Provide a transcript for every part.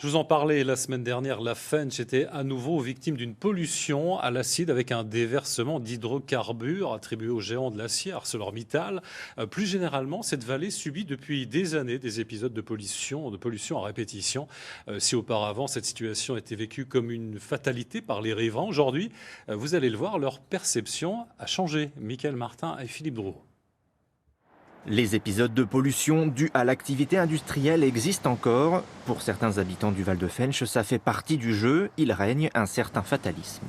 Je vous en parlais la semaine dernière, la Fensch était à nouveau victime d'une pollution à l'acide avec un déversement d'hydrocarbures attribué aux géants de l'acier ArcelorMittal. Plus généralement, cette vallée subit depuis des années des épisodes de pollution à répétition. Si auparavant cette situation était vécue comme une fatalité par les riverains, aujourd'hui, vous allez le voir, leur perception a changé. Mickaël Martin et Philippe Drouot. Les épisodes de pollution dus à l'activité industrielle existent encore. Pour certains habitants du Val de Fensch, ça fait partie du jeu. Il règne un certain fatalisme.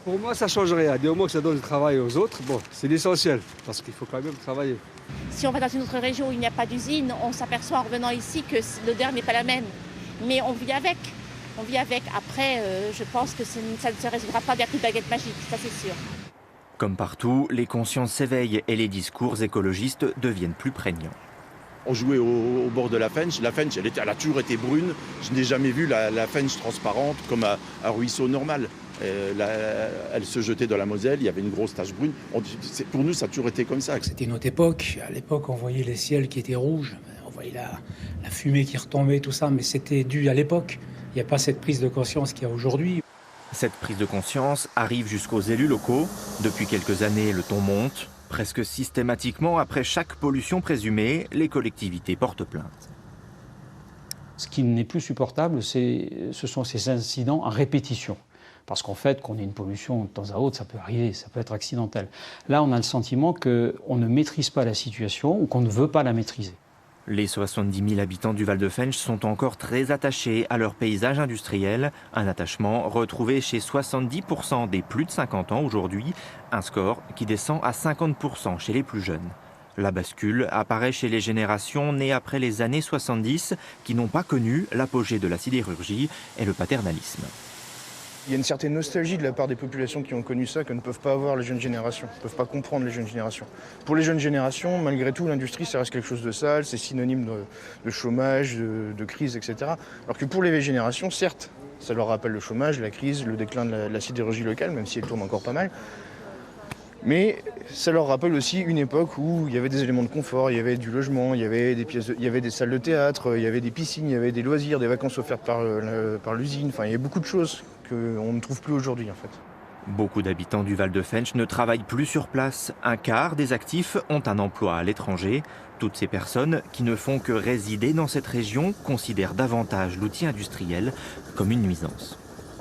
Pour moi, ça ne change rien. Du moment que ça donne du travail aux autres, bon, c'est l'essentiel, parce qu'il faut quand même travailler. Si on va dans une autre région où il n'y a pas d'usine, on s'aperçoit en revenant ici que l'odeur n'est pas la même. Mais on vit avec. On vit avec. Après, je pense que ça ne se résoudra pas, il n'y a plus de baguette magique, ça c'est sûr. Comme partout, les consciences s'éveillent et les discours écologistes deviennent plus prégnants. On jouait au bord de la Fensch. La Fensch, elle a toujours été brune. Je n'ai jamais vu la Fensch transparente comme un ruisseau normal. Elle se jetait dans la Moselle, il y avait une grosse tache brune. Pour nous, ça a toujours été comme ça. C'était notre époque. À l'époque, on voyait les ciels qui étaient rouges. On voyait la fumée qui retombait, tout ça. Mais c'était dû à l'époque. Il n'y a pas cette prise de conscience qu'il y a aujourd'hui. Cette prise de conscience arrive jusqu'aux élus locaux. Depuis quelques années, le ton monte. Presque systématiquement, après chaque pollution présumée, les collectivités portent plainte. Ce qui n'est plus supportable, ce sont ces incidents à répétition. Parce qu'en fait, qu'on ait une pollution de temps à autre, ça peut arriver, ça peut être accidentel. Là, on a le sentiment qu'on ne maîtrise pas la situation ou qu'on ne veut pas la maîtriser. Les 70 000 habitants du Val de Fensch sont encore très attachés à leur paysage industriel. Un attachement retrouvé chez 70% des plus de 50 ans aujourd'hui. Un score qui descend à 50% chez les plus jeunes. La bascule apparaît chez les générations nées après les années 70 qui n'ont pas connu l'apogée de la sidérurgie et le paternalisme. Il y a une certaine nostalgie de la part des populations qui ont connu ça que ne peuvent pas avoir les jeunes générations, ne peuvent pas comprendre les jeunes générations. Pour les jeunes générations, malgré tout, l'industrie, ça reste quelque chose de sale, c'est synonyme de chômage, de crise, etc. Alors que pour les vieilles générations, certes, ça leur rappelle le chômage, la crise, le déclin de la sidérurgie locale, même si elle tourne encore pas mal. Mais ça leur rappelle aussi une époque où il y avait des éléments de confort, il y avait du logement, il y avait des salles de théâtre, il y avait des piscines, il y avait des loisirs, des vacances offertes par l'usine. Enfin, il y avait beaucoup de choses qu'on ne trouve plus aujourd'hui en fait. Beaucoup d'habitants du Val de Fensch ne travaillent plus sur place. Un quart des actifs ont un emploi à l'étranger. Toutes ces personnes qui ne font que résider dans cette région considèrent davantage l'outil industriel comme une nuisance.